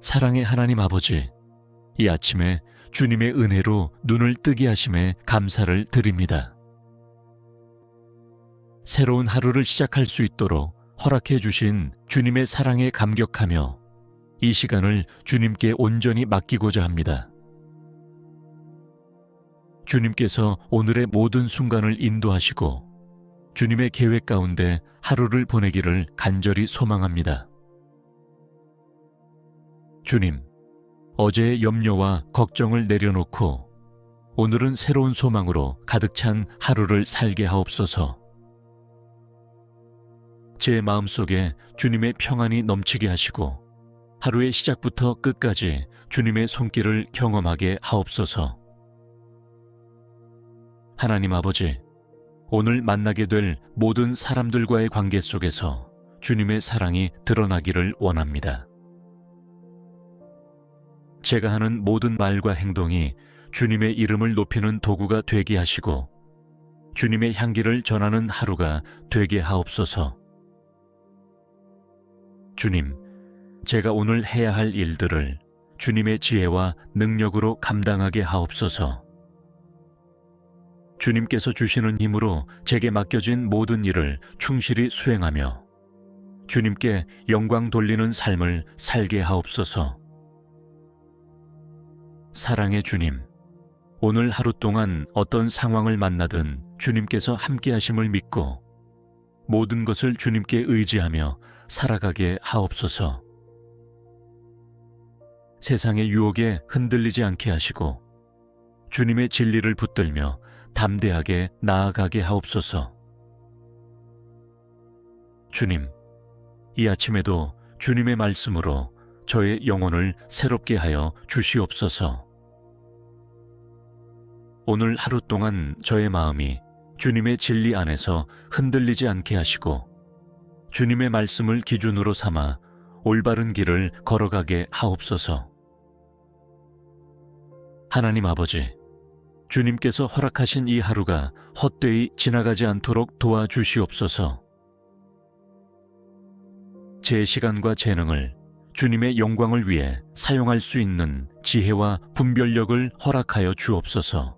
사랑의 하나님 아버지, 이 아침에 주님의 은혜로 눈을 뜨게 하심에 감사를 드립니다. 새로운 하루를 시작할 수 있도록 허락해 주신 주님의 사랑에 감격하며 이 시간을 주님께 온전히 맡기고자 합니다. 주님께서 오늘의 모든 순간을 인도하시고 주님의 계획 가운데 하루를 보내기를 간절히 소망합니다. 주님, 어제의 염려와 걱정을 내려놓고 오늘은 새로운 소망으로 가득 찬 하루를 살게 하옵소서. 제 마음속에 주님의 평안이 넘치게 하시고 하루의 시작부터 끝까지 주님의 손길을 경험하게 하옵소서. 하나님 아버지, 오늘 만나게 될 모든 사람들과의 관계 속에서 주님의 사랑이 드러나기를 원합니다. 제가 하는 모든 말과 행동이 주님의 이름을 높이는 도구가 되게 하시고 주님의 향기를 전하는 하루가 되게 하옵소서. 주님, 제가 오늘 해야 할 일들을 주님의 지혜와 능력으로 감당하게 하옵소서. 주님께서 주시는 힘으로 제게 맡겨진 모든 일을 충실히 수행하며 주님께 영광 돌리는 삶을 살게 하옵소서. 사랑의 주님, 오늘 하루 동안 어떤 상황을 만나든 주님께서 함께 하심을 믿고 모든 것을 주님께 의지하며 살아가게 하옵소서. 세상의 유혹에 흔들리지 않게 하시고 주님의 진리를 붙들며 담대하게 나아가게 하옵소서. 주님, 이 아침에도 주님의 말씀으로 저의 영혼을 새롭게 하여 주시옵소서. 오늘 하루 동안 저의 마음이 주님의 진리 안에서 흔들리지 않게 하시고 주님의 말씀을 기준으로 삼아 올바른 길을 걸어가게 하옵소서. 하나님 아버지, 주님께서 허락하신 이 하루가 헛되이 지나가지 않도록 도와주시옵소서. 제 시간과 재능을 주님의 영광을 위해 사용할 수 있는 지혜와 분별력을 허락하여 주옵소서.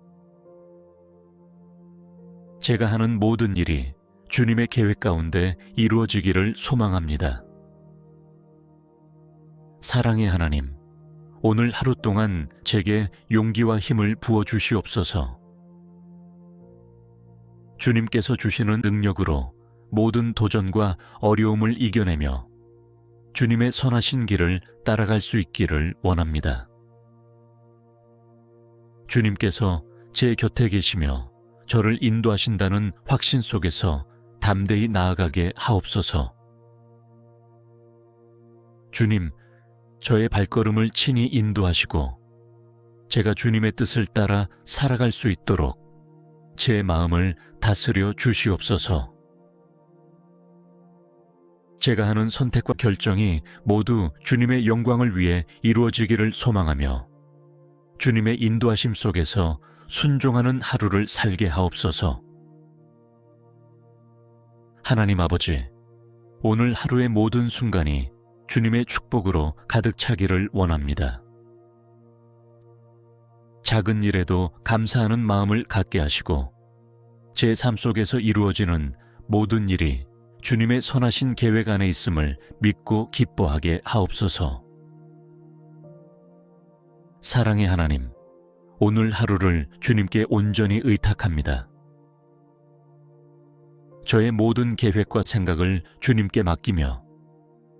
제가 하는 모든 일이 주님의 계획 가운데 이루어지기를 소망합니다. 사랑의 하나님, 오늘 하루 동안 제게 용기와 힘을 부어 주시옵소서. 주님께서 주시는 능력으로 모든 도전과 어려움을 이겨내며 주님의 선하신 길을 따라갈 수 있기를 원합니다. 주님께서 제 곁에 계시며 저를 인도하신다는 확신 속에서 담대히 나아가게 하옵소서. 주님, 저의 발걸음을 친히 인도하시고 제가 주님의 뜻을 따라 살아갈 수 있도록 제 마음을 다스려 주시옵소서. 제가 하는 선택과 결정이 모두 주님의 영광을 위해 이루어지기를 소망하며 주님의 인도하심 속에서 순종하는 하루를 살게 하옵소서. 하나님 아버지, 오늘 하루의 모든 순간이 주님의 축복으로 가득 차기를 원합니다. 작은 일에도 감사하는 마음을 갖게 하시고 제 삶 속에서 이루어지는 모든 일이 주님의 선하신 계획 안에 있음을 믿고 기뻐하게 하옵소서. 사랑의 하나님, 오늘 하루를 주님께 온전히 의탁합니다. 저의 모든 계획과 생각을 주님께 맡기며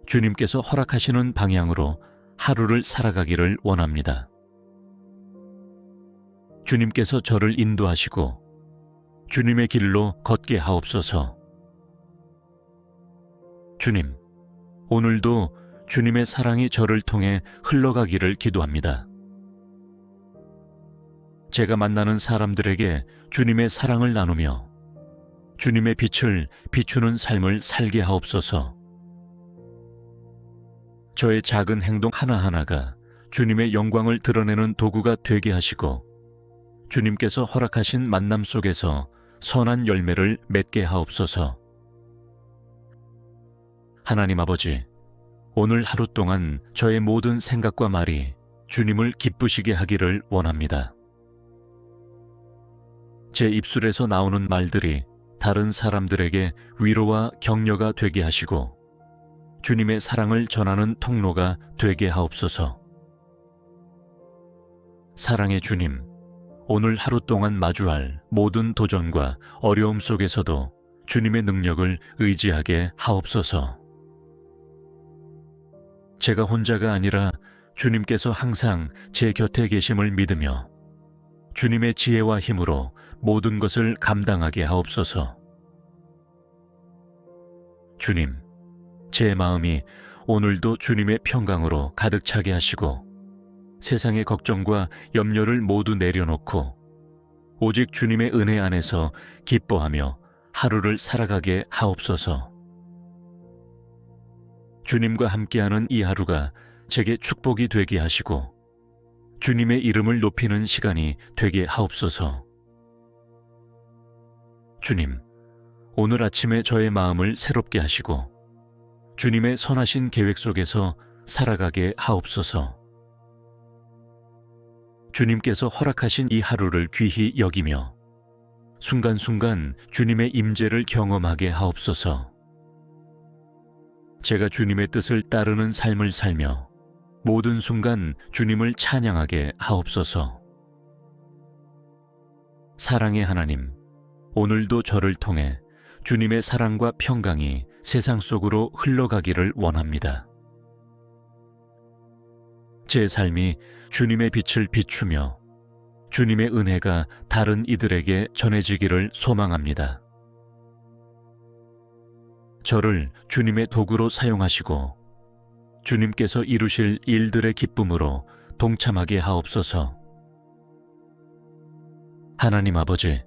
주님께서 허락하시는 방향으로 하루를 살아가기를 원합니다. 주님께서 저를 인도하시고 주님의 길로 걷게 하옵소서. 주님, 오늘도 주님의 사랑이 저를 통해 흘러가기를 기도합니다. 제가 만나는 사람들에게 주님의 사랑을 나누며 주님의 빛을 비추는 삶을 살게 하옵소서. 저의 작은 행동 하나하나가 주님의 영광을 드러내는 도구가 되게 하시고 주님께서 허락하신 만남 속에서 선한 열매를 맺게 하옵소서. 하나님 아버지, 오늘 하루 동안 저의 모든 생각과 말이 주님을 기쁘시게 하기를 원합니다. 제 입술에서 나오는 말들이 다른 사람들에게 위로와 격려가 되게 하시고 주님의 사랑을 전하는 통로가 되게 하옵소서. 사랑의 주님, 오늘 하루 동안 마주할 모든 도전과 어려움 속에서도 주님의 능력을 의지하게 하옵소서. 제가 혼자가 아니라 주님께서 항상 제 곁에 계심을 믿으며 주님의 지혜와 힘으로 모든 것을 감당하게 하옵소서. 주님, 제 마음이 오늘도 주님의 평강으로 가득 차게 하시고 세상의 걱정과 염려를 모두 내려놓고 오직 주님의 은혜 안에서 기뻐하며 하루를 살아가게 하옵소서. 주님과 함께하는 이 하루가 제게 축복이 되게 하시고 주님의 이름을 높이는 시간이 되게 하옵소서. 주님, 오늘 아침에 저의 마음을 새롭게 하시고 주님의 선하신 계획 속에서 살아가게 하옵소서. 주님께서 허락하신 이 하루를 귀히 여기며 순간순간 주님의 임재를 경험하게 하옵소서. 제가 주님의 뜻을 따르는 삶을 살며 모든 순간 주님을 찬양하게 하옵소서. 사랑의 하나님, 오늘도 저를 통해 주님의 사랑과 평강이 세상 속으로 흘러가기를 원합니다. 제 삶이 주님의 빛을 비추며 주님의 은혜가 다른 이들에게 전해지기를 소망합니다. 저를 주님의 도구로 사용하시고 주님께서 이루실 일들의 기쁨으로 동참하게 하옵소서. 하나님 아버지,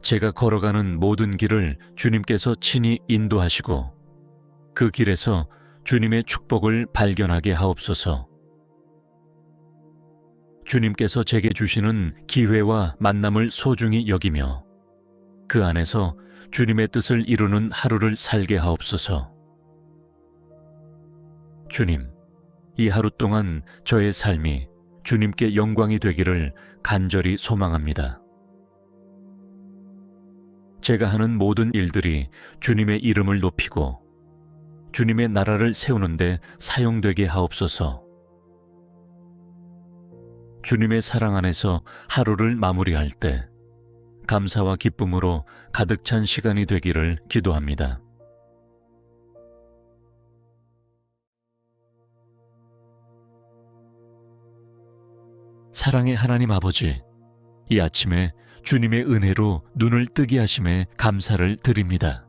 제가 걸어가는 모든 길을 주님께서 친히 인도하시고 그 길에서 주님의 축복을 발견하게 하옵소서. 주님께서 제게 주시는 기회와 만남을 소중히 여기며 그 안에서 주님의 뜻을 이루는 하루를 살게 하옵소서. 주님, 이 하루 동안 저의 삶이 주님께 영광이 되기를 간절히 소망합니다. 제가 하는 모든 일들이 주님의 이름을 높이고 주님의 나라를 세우는데 사용되게 하옵소서. 주님의 사랑 안에서 하루를 마무리할 때 감사와 기쁨으로 가득 찬 시간이 되기를 기도합니다. 사랑의 하나님 아버지, 이 아침에 주님의 은혜로 눈을 뜨게 하심에 감사를 드립니다.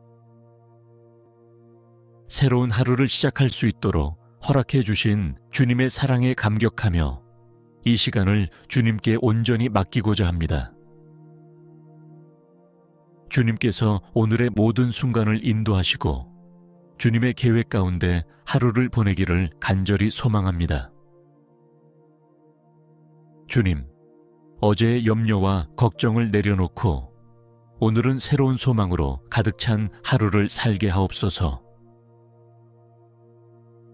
새로운 하루를 시작할 수 있도록 허락해 주신 주님의 사랑에 감격하며 이 시간을 주님께 온전히 맡기고자 합니다. 주님께서 오늘의 모든 순간을 인도하시고 주님의 계획 가운데 하루를 보내기를 간절히 소망합니다. 주님, 어제의 염려와 걱정을 내려놓고 오늘은 새로운 소망으로 가득 찬 하루를 살게 하옵소서.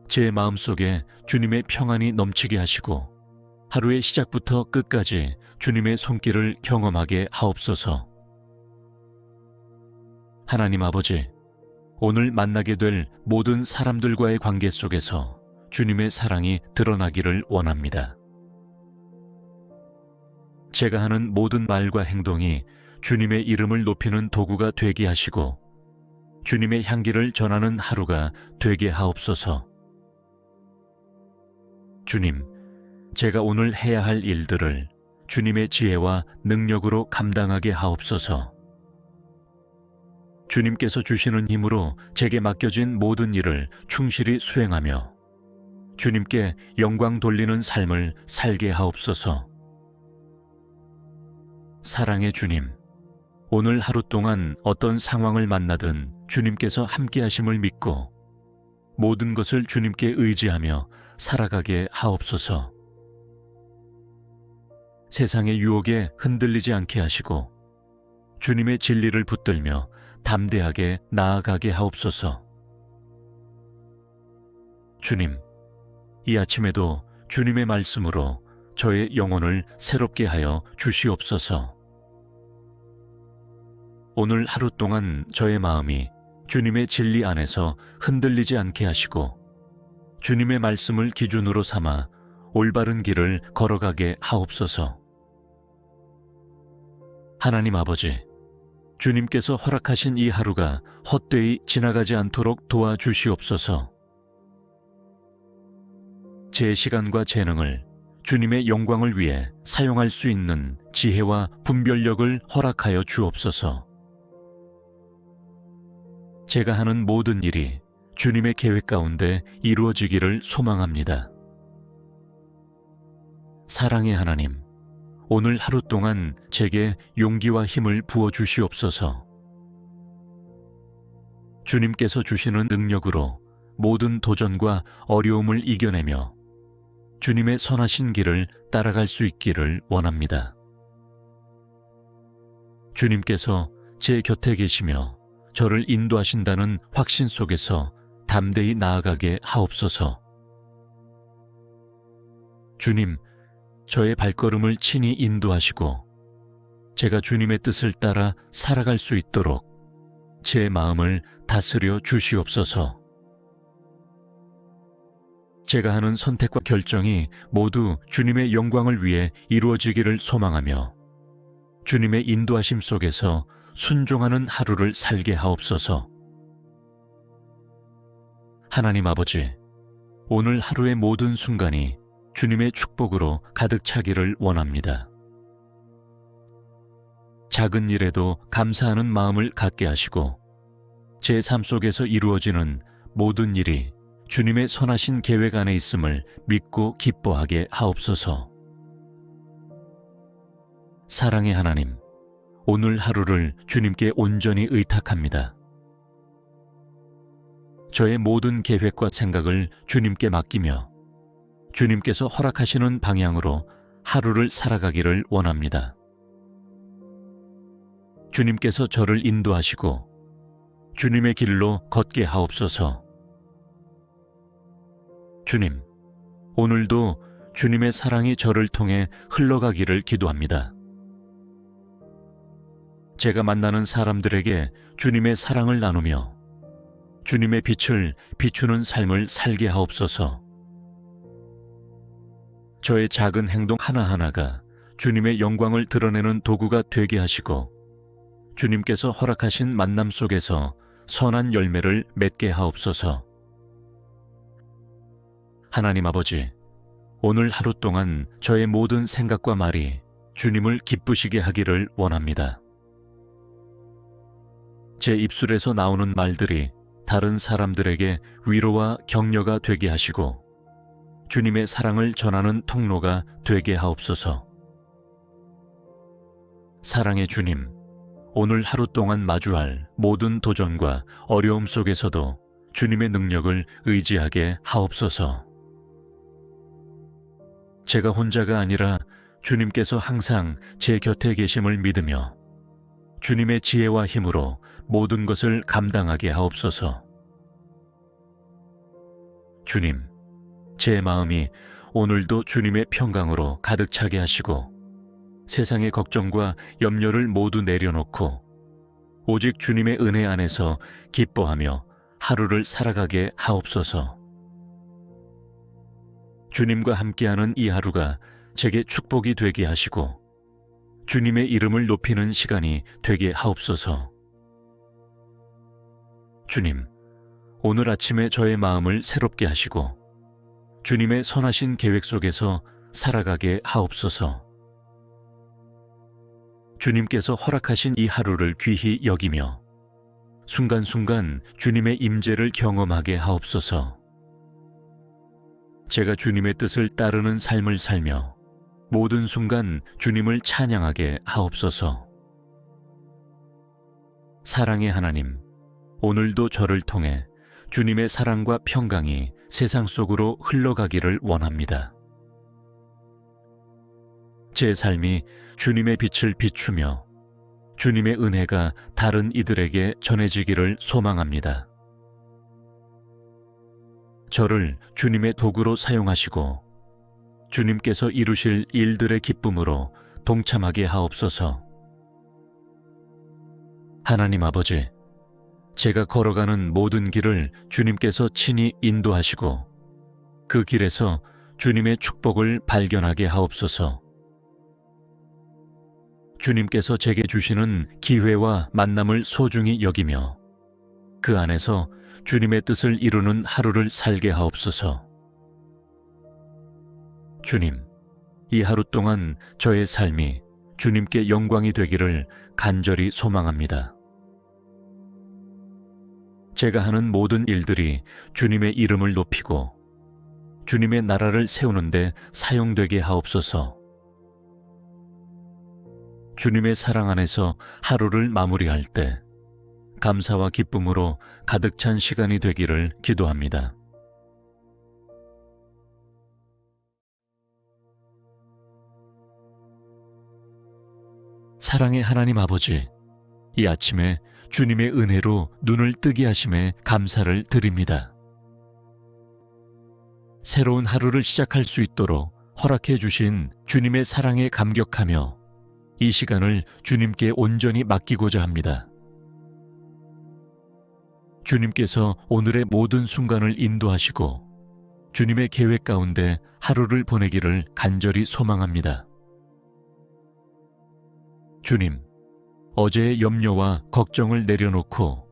제 마음속에 주님의 평안이 넘치게 하시고 하루의 시작부터 끝까지 주님의 손길을 경험하게 하옵소서. 하나님 아버지, 오늘 만나게 될 모든 사람들과의 관계 속에서 주님의 사랑이 드러나기를 원합니다. 제가 하는 모든 말과 행동이 주님의 이름을 높이는 도구가 되게 하시고 주님의 향기를 전하는 하루가 되게 하옵소서. 주님, 제가 오늘 해야 할 일들을 주님의 지혜와 능력으로 감당하게 하옵소서. 주님께서 주시는 힘으로 제게 맡겨진 모든 일을 충실히 수행하며 주님께 영광 돌리는 삶을 살게 하옵소서. 사랑의 주님, 오늘 하루 동안 어떤 상황을 만나든 주님께서 함께 하심을 믿고 모든 것을 주님께 의지하며 살아가게 하옵소서. 세상의 유혹에 흔들리지 않게 하시고 주님의 진리를 붙들며 담대하게 나아가게 하옵소서. 주님, 이 아침에도 주님의 말씀으로 저의 영혼을 새롭게 하여 주시옵소서. 오늘 하루 동안 저의 마음이 주님의 진리 안에서 흔들리지 않게 하시고 주님의 말씀을 기준으로 삼아 올바른 길을 걸어가게 하옵소서. 하나님 아버지, 주님께서 허락하신 이 하루가 헛되이 지나가지 않도록 도와주시옵소서. 제 시간과 재능을 주님의 영광을 위해 사용할 수 있는 지혜와 분별력을 허락하여 주옵소서. 제가 하는 모든 일이 주님의 계획 가운데 이루어지기를 소망합니다. 사랑의 하나님, 오늘 하루 동안 제게 용기와 힘을 부어주시옵소서. 주님께서 주시는 능력으로 모든 도전과 어려움을 이겨내며 주님의 선하신 길을 따라갈 수 있기를 원합니다. 주님께서 제 곁에 계시며 저를 인도하신다는 확신 속에서 담대히 나아가게 하옵소서. 주님, 저의 발걸음을 친히 인도하시고 제가 주님의 뜻을 따라 살아갈 수 있도록 제 마음을 다스려 주시옵소서. 제가 하는 선택과 결정이 모두 주님의 영광을 위해 이루어지기를 소망하며 주님의 인도하심 속에서 순종하는 하루를 살게 하옵소서. 하나님 아버지, 오늘 하루의 모든 순간이 주님의 축복으로 가득 차기를 원합니다. 작은 일에도 감사하는 마음을 갖게 하시고 제 삶 속에서 이루어지는 모든 일이 주님의 선하신 계획 안에 있음을 믿고 기뻐하게 하옵소서. 사랑의 하나님, 오늘 하루를 주님께 온전히 의탁합니다. 저의 모든 계획과 생각을 주님께 맡기며 주님께서 허락하시는 방향으로 하루를 살아가기를 원합니다. 주님께서 저를 인도하시고 주님의 길로 걷게 하옵소서. 주님, 오늘도 주님의 사랑이 저를 통해 흘러가기를 기도합니다. 제가 만나는 사람들에게 주님의 사랑을 나누며 주님의 빛을 비추는 삶을 살게 하옵소서. 저의 작은 행동 하나하나가 주님의 영광을 드러내는 도구가 되게 하시고 주님께서 허락하신 만남 속에서 선한 열매를 맺게 하옵소서. 하나님 아버지, 오늘 하루 동안 저의 모든 생각과 말이 주님을 기쁘시게 하기를 원합니다. 제 입술에서 나오는 말들이 다른 사람들에게 위로와 격려가 되게 하시고 주님의 사랑을 전하는 통로가 되게 하옵소서. 사랑의 주님, 오늘 하루 동안 마주할 모든 도전과 어려움 속에서도 주님의 능력을 의지하게 하옵소서. 제가 혼자가 아니라 주님께서 항상 제 곁에 계심을 믿으며 주님의 지혜와 힘으로 모든 것을 감당하게 하옵소서. 주님, 제 마음이 오늘도 주님의 평강으로 가득 차게 하시고 세상의 걱정과 염려를 모두 내려놓고 오직 주님의 은혜 안에서 기뻐하며 하루를 살아가게 하옵소서. 주님과 함께하는 이 하루가 제게 축복이 되게 하시고 주님의 이름을 높이는 시간이 되게 하옵소서. 주님, 오늘 아침에 저의 마음을 새롭게 하시고 주님의 선하신 계획 속에서 살아가게 하옵소서. 주님께서 허락하신 이 하루를 귀히 여기며 순간순간 주님의 임재를 경험하게 하옵소서. 제가 주님의 뜻을 따르는 삶을 살며 모든 순간 주님을 찬양하게 하옵소서. 사랑의 하나님, 오늘도 저를 통해 주님의 사랑과 평강이 세상 속으로 흘러가기를 원합니다. 제 삶이 주님의 빛을 비추며 주님의 은혜가 다른 이들에게 전해지기를 소망합니다. 저를 주님의 도구로 사용하시고 주님께서 이루실 일들의 기쁨으로 동참하게 하옵소서. 하나님 아버지, 제가 걸어가는 모든 길을 주님께서 친히 인도하시고 그 길에서 주님의 축복을 발견하게 하옵소서. 주님께서 제게 주시는 기회와 만남을 소중히 여기며 그 안에서 주님의 뜻을 이루는 하루를 살게 하옵소서. 주님, 이 하루 동안 저의 삶이 주님께 영광이 되기를 간절히 소망합니다. 제가 하는 모든 일들이 주님의 이름을 높이고 주님의 나라를 세우는 데 사용되게 하옵소서. 주님의 사랑 안에서 하루를 마무리할 때 감사와 기쁨으로 가득 찬 시간이 되기를 기도합니다. 사랑의 하나님 아버지, 이 아침에 주님의 은혜로 눈을 뜨게 하심에 감사를 드립니다. 새로운 하루를 시작할 수 있도록 허락해 주신 주님의 사랑에 감격하며 이 시간을 주님께 온전히 맡기고자 합니다. 주님께서 오늘의 모든 순간을 인도하시고 주님의 계획 가운데 하루를 보내기를 간절히 소망합니다. 주님, 어제의 염려와 걱정을 내려놓고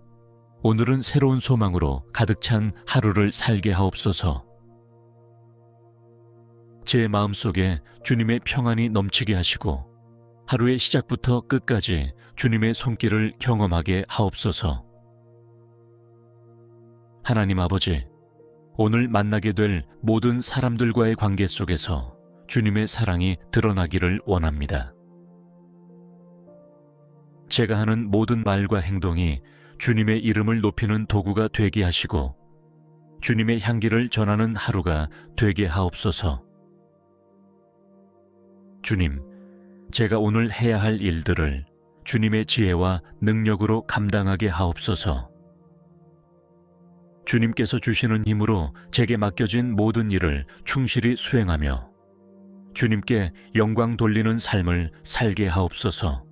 오늘은 새로운 소망으로 가득 찬 하루를 살게 하옵소서. 제 마음속에 주님의 평안이 넘치게 하시고 하루의 시작부터 끝까지 주님의 손길을 경험하게 하옵소서. 하나님 아버지, 오늘 만나게 될 모든 사람들과의 관계 속에서 주님의 사랑이 드러나기를 원합니다. 제가 하는 모든 말과 행동이 주님의 이름을 높이는 도구가 되게 하시고 주님의 향기를 전하는 하루가 되게 하옵소서. 주님, 제가 오늘 해야 할 일들을 주님의 지혜와 능력으로 감당하게 하옵소서. 주님께서 주시는 힘으로 제게 맡겨진 모든 일을 충실히 수행하며 주님께 영광 돌리는 삶을 살게 하옵소서.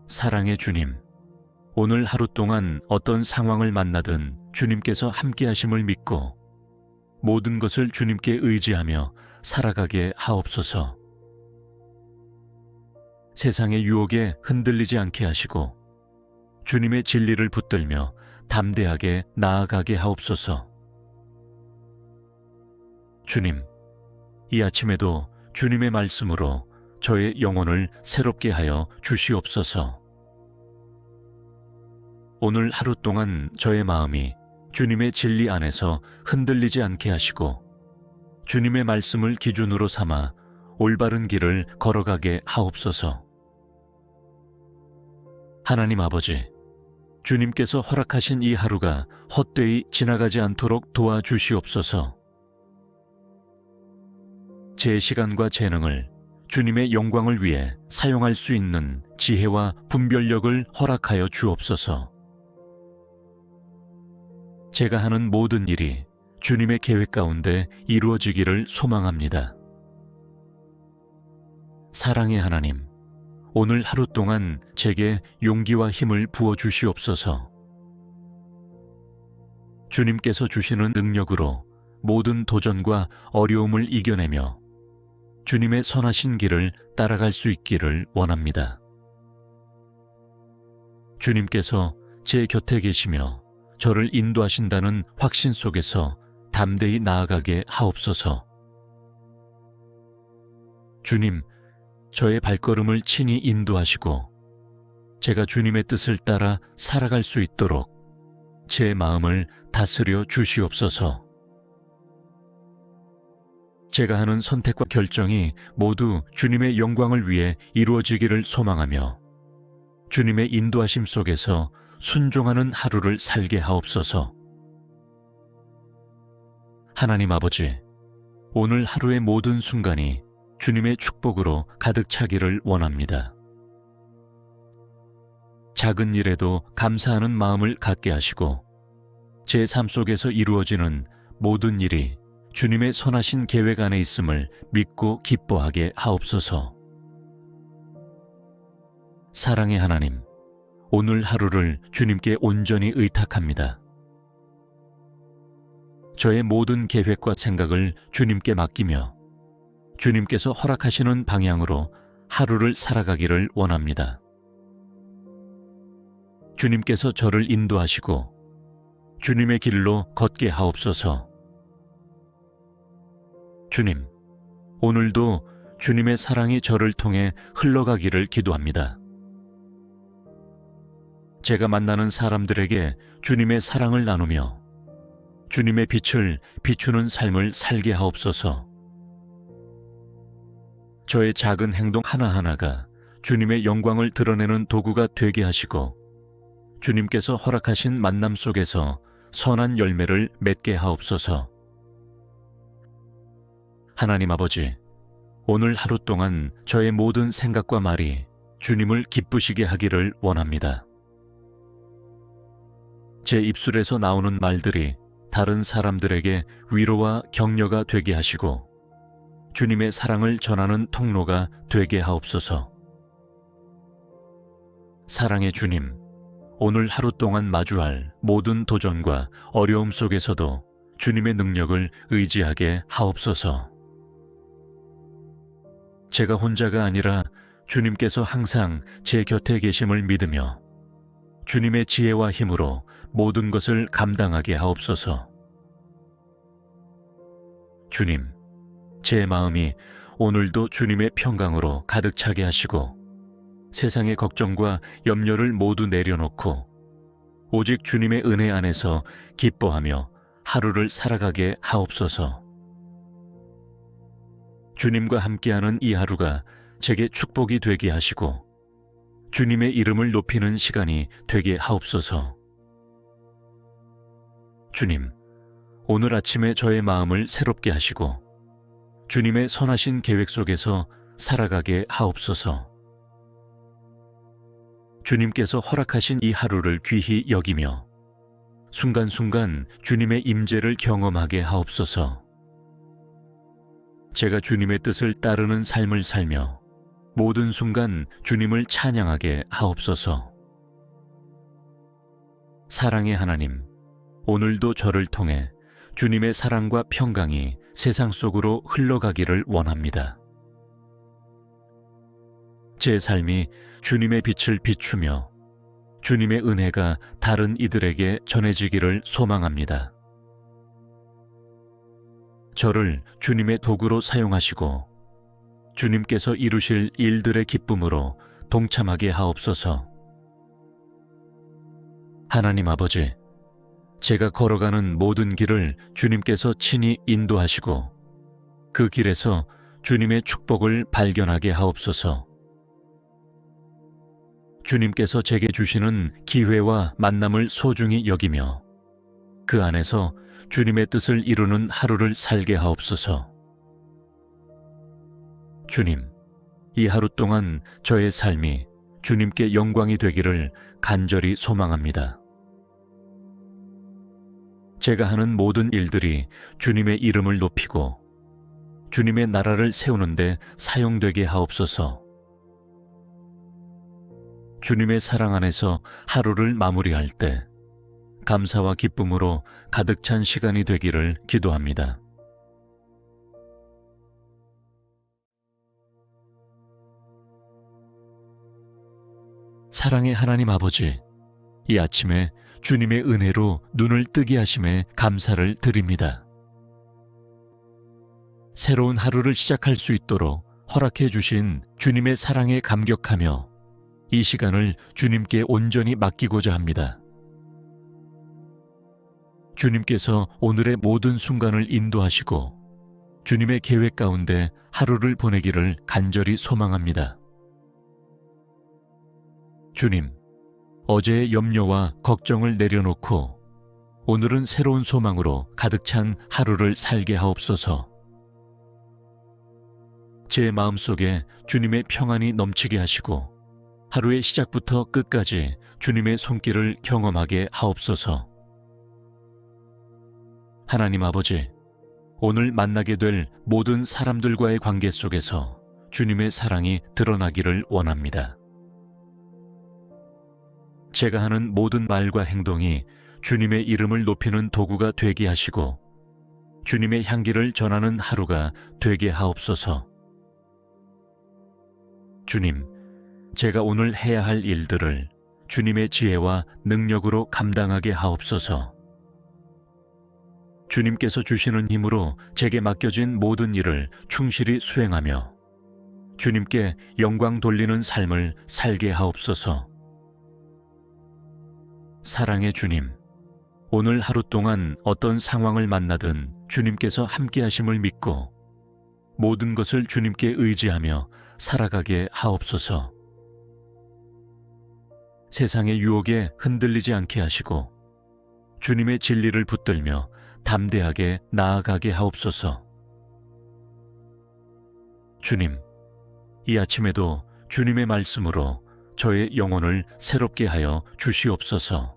사랑의 주님, 오늘 하루 동안 어떤 상황을 만나든 주님께서 함께 하심을 믿고 모든 것을 주님께 의지하며 살아가게 하옵소서. 세상의 유혹에 흔들리지 않게 하시고 주님의 진리를 붙들며 담대하게 나아가게 하옵소서. 주님, 이 아침에도 주님의 말씀으로 저의 영혼을 새롭게 하여 주시옵소서. 오늘 하루 동안 저의 마음이 주님의 진리 안에서 흔들리지 않게 하시고 주님의 말씀을 기준으로 삼아 올바른 길을 걸어가게 하옵소서. 하나님 아버지, 주님께서 허락하신 이 하루가 헛되이 지나가지 않도록 도와주시옵소서. 제 시간과 재능을 주님의 영광을 위해 사용할 수 있는 지혜와 분별력을 허락하여 주옵소서. 제가 하는 모든 일이 주님의 계획 가운데 이루어지기를 소망합니다. 사랑의 하나님, 오늘 하루 동안 제게 용기와 힘을 부어주시옵소서. 주님께서 주시는 능력으로 모든 도전과 어려움을 이겨내며 주님의 선하신 길을 따라갈 수 있기를 원합니다. 주님께서 제 곁에 계시며 저를 인도하신다는 확신 속에서 담대히 나아가게 하옵소서. 주님, 저의 발걸음을 친히 인도하시고 제가 주님의 뜻을 따라 살아갈 수 있도록 제 마음을 다스려 주시옵소서. 제가 하는 선택과 결정이 모두 주님의 영광을 위해 이루어지기를 소망하며 주님의 인도하심 속에서 순종하는 하루를 살게 하옵소서. 하나님 아버지, 오늘 하루의 모든 순간이 주님의 축복으로 가득 차기를 원합니다. 작은 일에도 감사하는 마음을 갖게 하시고 제 삶 속에서 이루어지는 모든 일이 주님의 선하신 계획 안에 있음을 믿고 기뻐하게 하옵소서. 사랑의 하나님, 오늘 하루를 주님께 온전히 의탁합니다. 저의 모든 계획과 생각을 주님께 맡기며 주님께서 허락하시는 방향으로 하루를 살아가기를 원합니다. 주님께서 저를 인도하시고 주님의 길로 걷게 하옵소서. 주님, 오늘도 주님의 사랑이 저를 통해 흘러가기를 기도합니다. 제가 만나는 사람들에게 주님의 사랑을 나누며 주님의 빛을 비추는 삶을 살게 하옵소서. 저의 작은 행동 하나하나가 주님의 영광을 드러내는 도구가 되게 하시고 주님께서 허락하신 만남 속에서 선한 열매를 맺게 하옵소서. 하나님 아버지, 오늘 하루 동안 저의 모든 생각과 말이 주님을 기쁘시게 하기를 원합니다. 제 입술에서 나오는 말들이 다른 사람들에게 위로와 격려가 되게 하시고 주님의 사랑을 전하는 통로가 되게 하옵소서. 사랑의 주님, 오늘 하루 동안 마주할 모든 도전과 어려움 속에서도 주님의 능력을 의지하게 하옵소서. 제가 혼자가 아니라 주님께서 항상 제 곁에 계심을 믿으며 주님의 지혜와 힘으로 모든 것을 감당하게 하옵소서. 주님, 제 마음이 오늘도 주님의 평강으로 가득 차게 하시고 세상의 걱정과 염려를 모두 내려놓고 오직 주님의 은혜 안에서 기뻐하며 하루를 살아가게 하옵소서. 주님과 함께하는 이 하루가 제게 축복이 되게 하시고 주님의 이름을 높이는 시간이 되게 하옵소서. 주님, 오늘 아침에 저의 마음을 새롭게 하시고 주님의 선하신 계획 속에서 살아가게 하옵소서. 주님께서 허락하신 이 하루를 귀히 여기며 순간순간 주님의 임재를 경험하게 하옵소서. 제가 주님의 뜻을 따르는 삶을 살며 모든 순간 주님을 찬양하게 하옵소서. 사랑의 하나님, 오늘도 저를 통해 주님의 사랑과 평강이 세상 속으로 흘러가기를 원합니다. 제 삶이 주님의 빛을 비추며 주님의 은혜가 다른 이들에게 전해지기를 소망합니다. 저를 주님의 도구로 사용하시고 주님께서 이루실 일들의 기쁨으로 동참하게 하옵소서. 하나님 아버지, 제가 걸어가는 모든 길을 주님께서 친히 인도하시고 그 길에서 주님의 축복을 발견하게 하옵소서. 주님께서 제게 주시는 기회와 만남을 소중히 여기며 그 안에서 주님의 뜻을 이루는 하루를 살게 하옵소서. 주님, 이 하루 동안 저의 삶이 주님께 영광이 되기를 간절히 소망합니다. 제가 하는 모든 일들이 주님의 이름을 높이고 주님의 나라를 세우는 데 사용되게 하옵소서. 주님의 사랑 안에서 하루를 마무리할 때 감사와 기쁨으로 가득 찬 시간이 되기를 기도합니다. 사랑의 하나님 아버지, 이 아침에 주님의 은혜로 눈을 뜨게 하심에 감사를 드립니다. 새로운 하루를 시작할 수 있도록 허락해 주신 주님의 사랑에 감격하며 이 시간을 주님께 온전히 맡기고자 합니다. 주님께서 오늘의 모든 순간을 인도하시고 주님의 계획 가운데 하루를 보내기를 간절히 소망합니다. 주님, 어제의 염려와 걱정을 내려놓고 오늘은 새로운 소망으로 가득 찬 하루를 살게 하옵소서. 제 마음속에 주님의 평안이 넘치게 하시고 하루의 시작부터 끝까지 주님의 손길을 경험하게 하옵소서. 하나님 아버지, 오늘 만나게 될 모든 사람들과의 관계 속에서 주님의 사랑이 드러나기를 원합니다. 제가 하는 모든 말과 행동이 주님의 이름을 높이는 도구가 되게 하시고 주님의 향기를 전하는 하루가 되게 하옵소서. 주님, 제가 오늘 해야 할 일들을 주님의 지혜와 능력으로 감당하게 하옵소서. 주님께서 주시는 힘으로 제게 맡겨진 모든 일을 충실히 수행하며 주님께 영광 돌리는 삶을 살게 하옵소서. 사랑의 주님, 오늘 하루 동안 어떤 상황을 만나든 주님께서 함께 하심을 믿고 모든 것을 주님께 의지하며 살아가게 하옵소서. 세상의 유혹에 흔들리지 않게 하시고 주님의 진리를 붙들며 담대하게 나아가게 하옵소서. 주님, 이 아침에도 주님의 말씀으로 저의 영혼을 새롭게 하여 주시옵소서.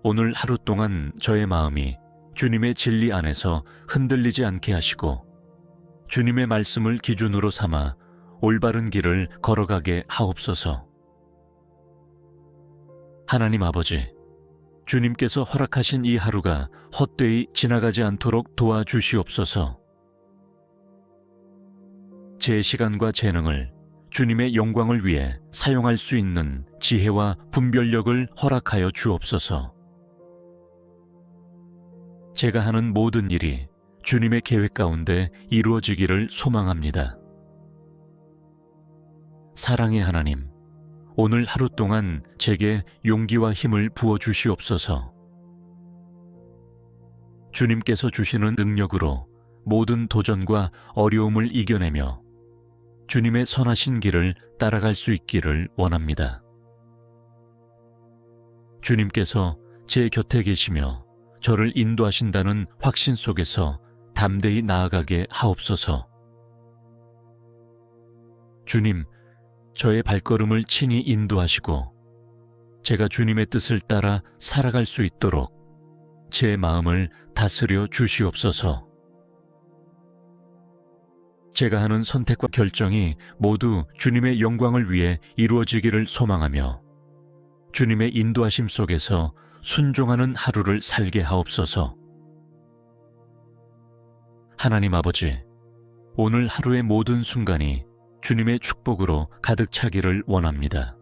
오늘 하루 동안 저의 마음이 주님의 진리 안에서 흔들리지 않게 하시고 주님의 말씀을 기준으로 삼아 올바른 길을 걸어가게 하옵소서. 하나님 아버지, 주님께서 허락하신 이 하루가 헛되이 지나가지 않도록 도와주시옵소서. 제 시간과 재능을 주님의 영광을 위해 사용할 수 있는 지혜와 분별력을 허락하여 주옵소서. 제가 하는 모든 일이 주님의 계획 가운데 이루어지기를 소망합니다. 사랑의 하나님, 오늘 하루 동안 제게 용기와 힘을 부어 주시옵소서. 주님께서 주시는 능력으로 모든 도전과 어려움을 이겨내며 주님의 선하신 길을 따라갈 수 있기를 원합니다. 주님께서 제 곁에 계시며 저를 인도하신다는 확신 속에서 담대히 나아가게 하옵소서. 주님, 저의 발걸음을 친히 인도하시고 제가 주님의 뜻을 따라 살아갈 수 있도록 제 마음을 다스려 주시옵소서. 제가 하는 선택과 결정이 모두 주님의 영광을 위해 이루어지기를 소망하며 주님의 인도하심 속에서 순종하는 하루를 살게 하옵소서. 하나님 아버지, 오늘 하루의 모든 순간이 주님의 축복으로 가득 차기를 원합니다.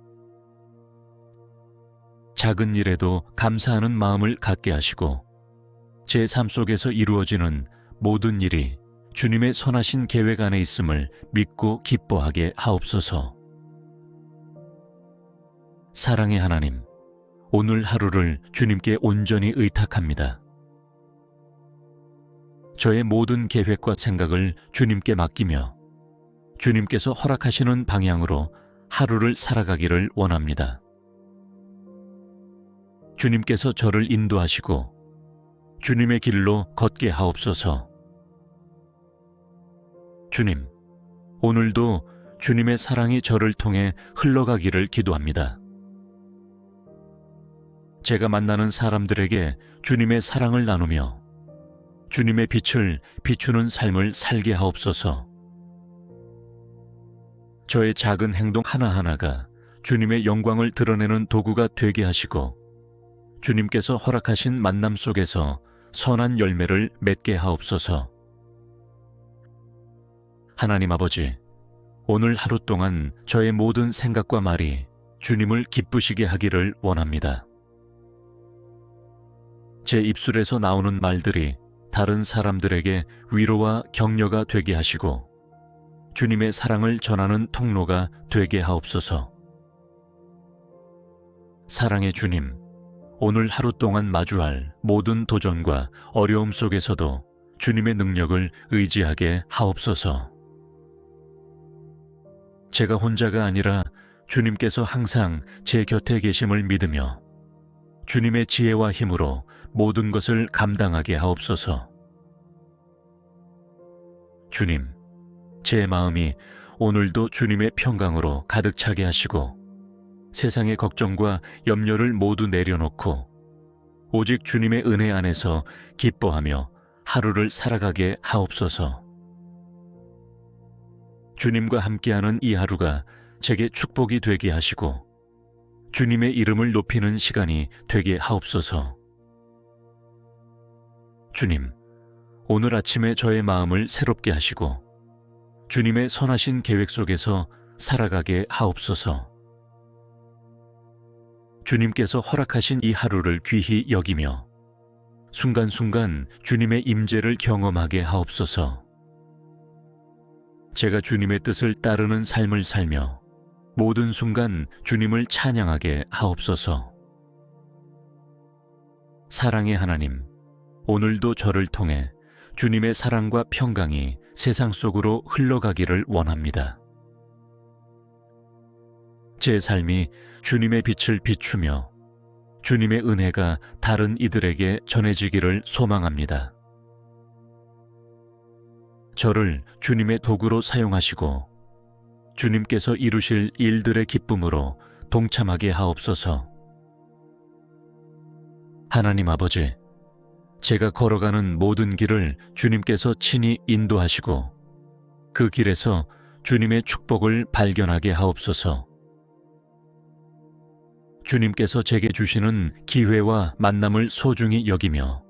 작은 일에도 감사하는 마음을 갖게 하시고 제 삶 속에서 이루어지는 모든 일이 주님의 선하신 계획 안에 있음을 믿고 기뻐하게 하옵소서. 사랑의 하나님, 오늘 하루를 주님께 온전히 의탁합니다. 저의 모든 계획과 생각을 주님께 맡기며 주님께서 허락하시는 방향으로 하루를 살아가기를 원합니다. 주님께서 저를 인도하시고 주님의 길로 걷게 하옵소서. 주님, 오늘도 주님의 사랑이 저를 통해 흘러가기를 기도합니다. 제가 만나는 사람들에게 주님의 사랑을 나누며 주님의 빛을 비추는 삶을 살게 하옵소서. 저의 작은 행동 하나하나가 주님의 영광을 드러내는 도구가 되게 하시고 주님께서 허락하신 만남 속에서 선한 열매를 맺게 하옵소서. 하나님 아버지, 오늘 하루 동안 저의 모든 생각과 말이 주님을 기쁘시게 하기를 원합니다. 제 입술에서 나오는 말들이 다른 사람들에게 위로와 격려가 되게 하시고 주님의 사랑을 전하는 통로가 되게 하옵소서. 사랑의 주님, 오늘 하루 동안 마주할 모든 도전과 어려움 속에서도 주님의 능력을 의지하게 하옵소서. 제가 혼자가 아니라 주님께서 항상 제 곁에 계심을 믿으며 주님의 지혜와 힘으로 모든 것을 감당하게 하옵소서. 주님, 제 마음이 오늘도 주님의 평강으로 가득 차게 하시고 세상의 걱정과 염려를 모두 내려놓고 오직 주님의 은혜 안에서 기뻐하며 하루를 살아가게 하옵소서. 주님과 함께하는 이 하루가 제게 축복이 되게 하시고 주님의 이름을 높이는 시간이 되게 하옵소서. 주님, 오늘 아침에 저의 마음을 새롭게 하시고 주님의 선하신 계획 속에서 살아가게 하옵소서. 주님께서 허락하신 이 하루를 귀히 여기며 순간순간 주님의 임재를 경험하게 하옵소서. 제가 주님의 뜻을 따르는 삶을 살며 모든 순간 주님을 찬양하게 하옵소서. 사랑의 하나님, 오늘도 저를 통해 주님의 사랑과 평강이 세상 속으로 흘러가기를 원합니다. 제 삶이 주님의 빛을 비추며 주님의 은혜가 다른 이들에게 전해지기를 소망합니다. 저를 주님의 도구로 사용하시고 주님께서 이루실 일들의 기쁨으로 동참하게 하옵소서. 하나님 아버지, 제가 걸어가는 모든 길을 주님께서 친히 인도하시고 그 길에서 주님의 축복을 발견하게 하옵소서. 주님께서 제게 주시는 기회와 만남을 소중히 여기며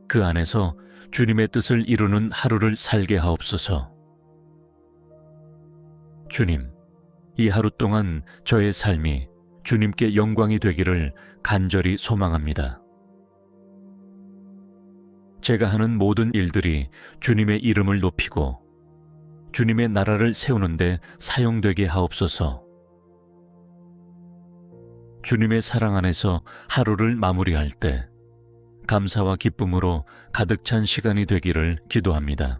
그 안에서 주님의 뜻을 이루는 하루를 살게 하옵소서. 주님, 이 하루 동안 저의 삶이 주님께 영광이 되기를 간절히 소망합니다. 제가 하는 모든 일들이 주님의 이름을 높이고 주님의 나라를 세우는데 사용되게 하옵소서. 주님의 사랑 안에서 하루를 마무리할 때 감사와 기쁨으로 가득 찬 시간이 되기를 기도합니다.